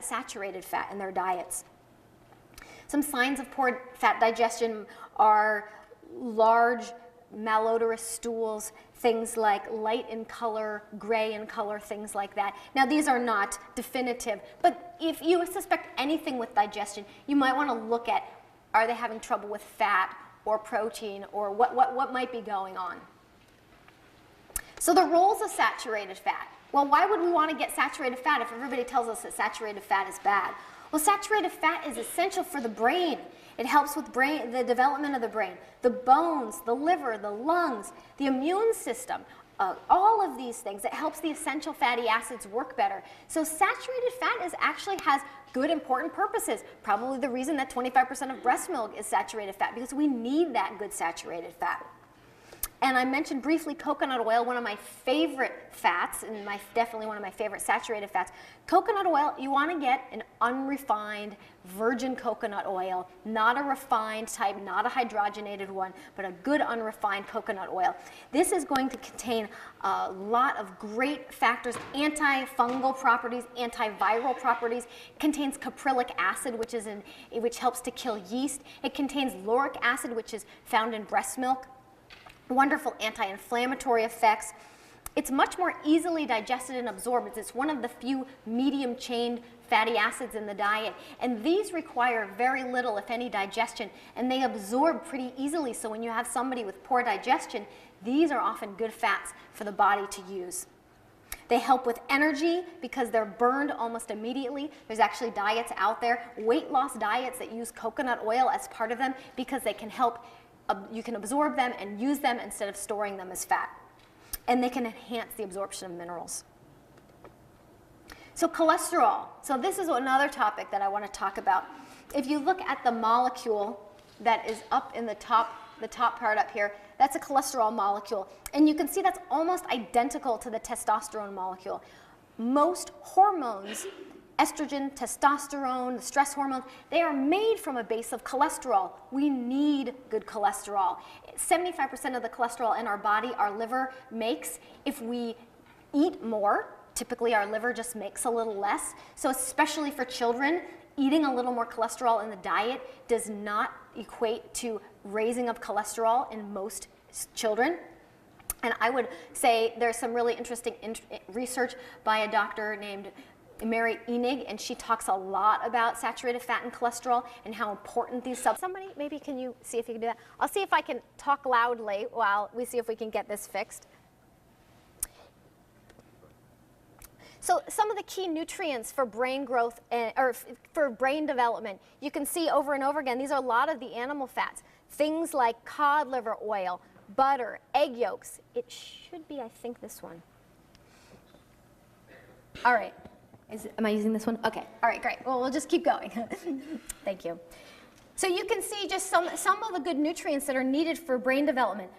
saturated fat in their diets. Some signs of poor fat digestion are large, malodorous stools, things like light in color, gray in color, things like that. Now, these are not definitive, but if you suspect anything with digestion, you might want to look at, are they having trouble with fat or protein, or what might be going on? So the roles of saturated fat. Well, why would we want to get saturated fat if everybody tells us that saturated fat is bad? Well, saturated fat is essential for the brain. It helps with the development of the brain, the bones, the liver, the lungs, the immune system, all of these things. It helps the essential fatty acids work better. So saturated fat actually has good, important purposes. Probably the reason that 25% of breast milk is saturated fat, because we need that good saturated fat. And I mentioned briefly coconut oil, one of my favorite fats, and definitely one of my favorite saturated fats. Coconut oil, you want to get an unrefined virgin coconut oil, not a refined type, not a hydrogenated one, but a good unrefined coconut oil. This is going to contain a lot of great factors, antifungal properties, antiviral properties. It contains caprylic acid, which helps to kill yeast. It contains lauric acid, which is found in breast milk. Wonderful anti-inflammatory effects. It's much more easily digested and absorbed. It's one of the few medium-chain fatty acids in the diet, and these require very little, if any, digestion, and they absorb pretty easily. So when you have somebody with poor digestion, these are often good fats for the body to use. They help with energy because they're burned almost immediately. There's actually diets out there, weight loss diets, that use coconut oil as part of them because they can help. You can absorb them and use them instead of storing them as fat. And they can enhance the absorption of minerals. So cholesterol. So this is another topic that I want to talk about. If you look at the molecule that is up in the top part up here, that's a cholesterol molecule. And you can see that's almost identical to the testosterone molecule. Most hormones, estrogen, testosterone, the stress hormones, they are made from a base of cholesterol. We need good cholesterol. 75% of the cholesterol in our body, our liver makes. If we eat more, typically our liver just makes a little less. So especially for children, eating a little more cholesterol in the diet does not equate to raising of cholesterol in most children. And I would say there's some really interesting research by a doctor named Mary Enig, and she talks a lot about saturated fat and cholesterol and how important these Somebody, maybe can you see if you can do that? I'll see if I can talk loudly while we see if we can get this fixed. So some of the key nutrients for brain growth, or for brain development, you can see over and over again, these are a lot of the animal fats. Things like cod liver oil, butter, egg yolks. It should be, I think, this one. All right. Am I using this one? Okay, all right, great. Well, we'll just keep going. Thank you. So you can see just some of the good nutrients that are needed for brain development.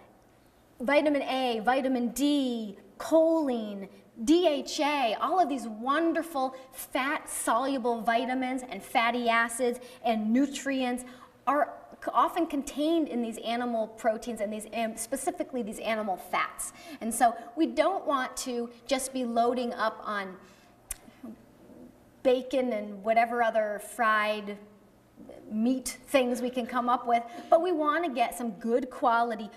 Vitamin A, vitamin D, choline, DHA, all of these wonderful fat-soluble vitamins and fatty acids and nutrients are often contained in these animal proteins and specifically these animal fats. And so we don't want to just be loading up on bacon and whatever other fried meat things we can come up with, but we want to get some good quality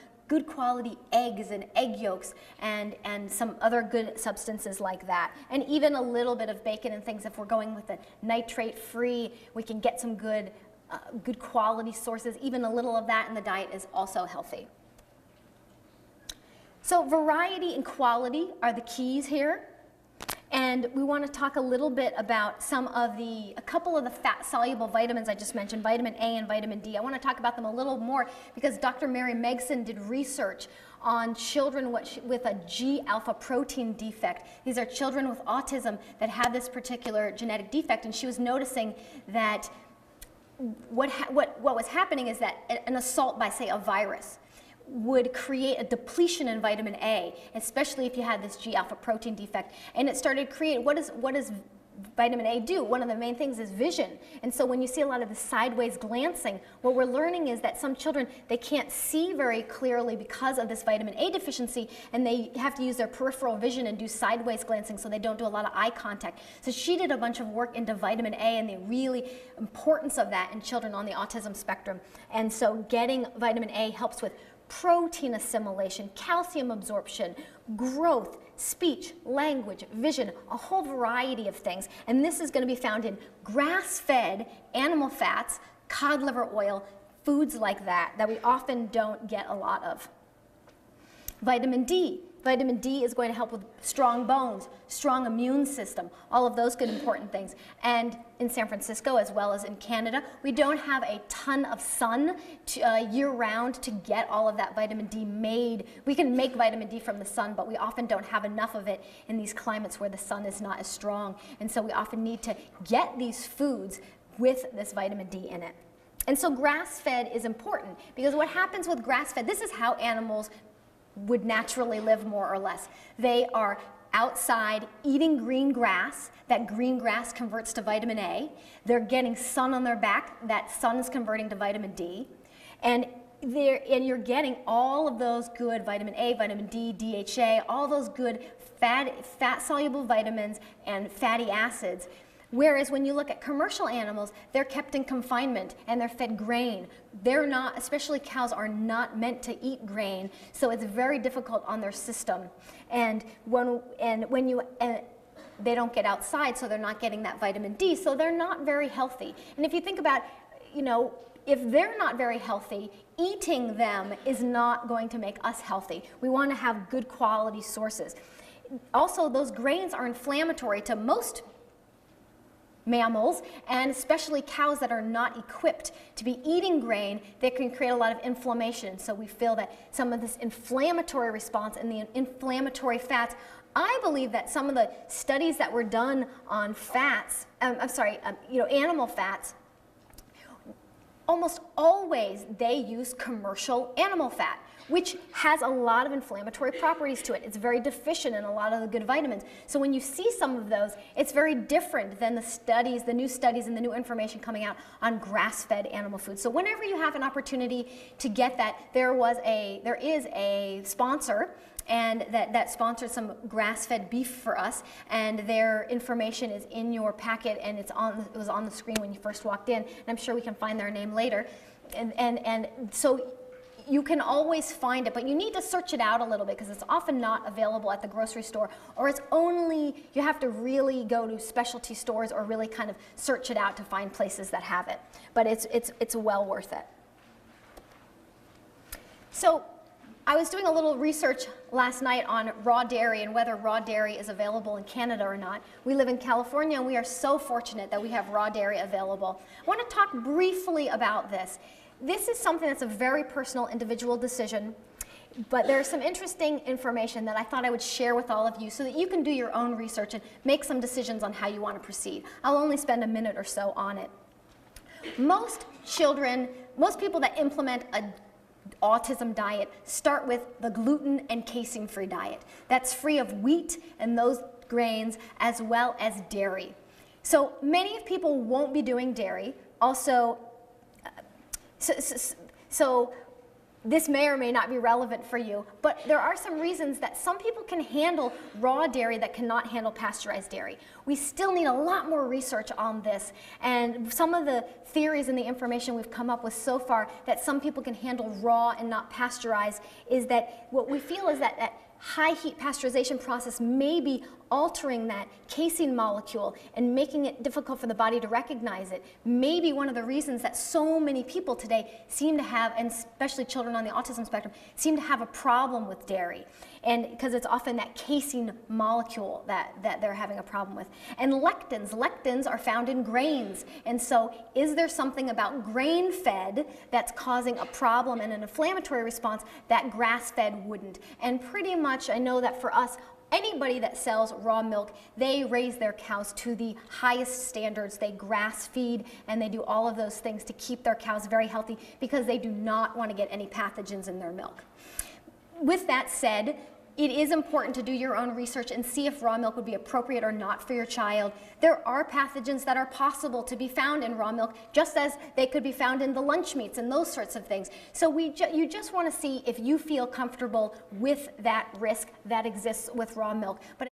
eggs and egg yolks and some other good substances like that. And even a little bit of bacon and things, if we're going with a nitrate free, we can get some good quality sources. Even a little of that in the diet is also healthy. So variety and quality are the keys here. And we want to talk a little bit about a couple of the fat-soluble vitamins I just mentioned, vitamin A and vitamin D. I want to talk about them a little more because Dr. Mary Megson did research on children with a G-alpha protein defect. These are children with autism that have this particular genetic defect, and she was noticing that what was happening is that an assault by, say, a virus would create a depletion in vitamin A, especially if you had this G-alpha protein defect. And it started creating, what does vitamin A do. One of the main things is vision. And so when you see a lot of the sideways glancing, what we're learning is that some children, they can't see very clearly because of this vitamin A deficiency, and they have to use their peripheral vision and do sideways glancing so they don't do a lot of eye contact. So she did a bunch of work into vitamin A and the really importance of that in children on the autism spectrum. And so getting vitamin A helps with protein assimilation, calcium absorption, growth, speech, language, vision, a whole variety of things. And this is going to be found in grass-fed animal fats, cod liver oil, foods like that we often don't get a lot of. Vitamin D. Vitamin D is going to help with strong bones, strong immune system, all of those good important things. And in San Francisco, as well as in Canada, we don't have a ton of sun year-round to get all of that vitamin D made. We can make vitamin D from the sun, but we often don't have enough of it in these climates where the sun is not as strong. And so we often need to get these foods with this vitamin D in it. And so grass-fed is important, because what happens with grass-fed, this is how animals would naturally live, more or less. They are outside eating green grass. That green grass converts to vitamin A. They're getting sun on their back. That sun is converting to vitamin D. And you're getting all of those good vitamin A, vitamin D, DHA, all those good fat-soluble vitamins and fatty acids. Whereas when you look at commercial animals, they're kept in confinement and they're fed grain. They're not, especially cows, are not meant to eat grain, so it's very difficult on their system. And they don't get outside, so they're not getting that vitamin D, so they're not very healthy. And if you think about, if they're not very healthy, eating them is not going to make us healthy. We want to have good quality sources. Also, those grains are inflammatory to most mammals, and especially cows that are not equipped to be eating grain, they can create a lot of inflammation. So we feel that some of this inflammatory response and the inflammatory fats, I believe that some of the studies that were done on fats, animal fats, almost always they use commercial animal fat, which has a lot of inflammatory properties to it. It's very deficient in a lot of the good vitamins. So when you see some of those, it's very different than the studies, the new studies and the new information coming out on grass-fed animal food. So whenever you have an opportunity to get that, there is a sponsor, and that sponsored some grass-fed beef for us, and their information is in your packet, and it was on the screen when you first walked in, and I'm sure we can find their name later. And so you can always find it, but you need to search it out a little bit because it's often not available at the grocery store, or it's only, you have to really go to specialty stores or really kind of search it out to find places that have it. But it's well worth it. So I was doing a little research last night on raw dairy and whether raw dairy is available in Canada or not. We live in California, and we are so fortunate that we have raw dairy available. I want to talk briefly about this. This is something that's a very personal, individual decision, but there's some interesting information that I thought I would share with all of you so that you can do your own research and make some decisions on how you want to proceed. I'll only spend a minute or so on it. Most people that implement a autism diet start with the gluten and casein-free diet. That's free of wheat and those grains, as well as dairy. So many people won't be doing dairy. Also, so this may or may not be relevant for you, but there are some reasons that some people can handle raw dairy that cannot handle pasteurized dairy. We still need a lot more research on this, and some of the theories and the information we've come up with so far that some people can handle raw and not pasteurized is that what we feel is that high heat pasteurization process may be altering that casein molecule and making it difficult for the body to recognize it. Maybe one of the reasons that so many people today seem to have, and especially children on the autism spectrum, seem to have a problem with dairy. And because it's often that casein molecule that they're having a problem with. And lectins are found in grains. And so is there something about grain-fed that's causing a problem and an inflammatory response that grass-fed wouldn't? And pretty much I know that for us, anybody that sells raw milk, they raise their cows to the highest standards. They grass feed and they do all of those things to keep their cows very healthy because they do not want to get any pathogens in their milk. With that said, it is important to do your own research and see if raw milk would be appropriate or not for your child. There are pathogens that are possible to be found in raw milk, just as they could be found in the lunch meats and those sorts of things. So you just want to see if you feel comfortable with that risk that exists with raw milk. But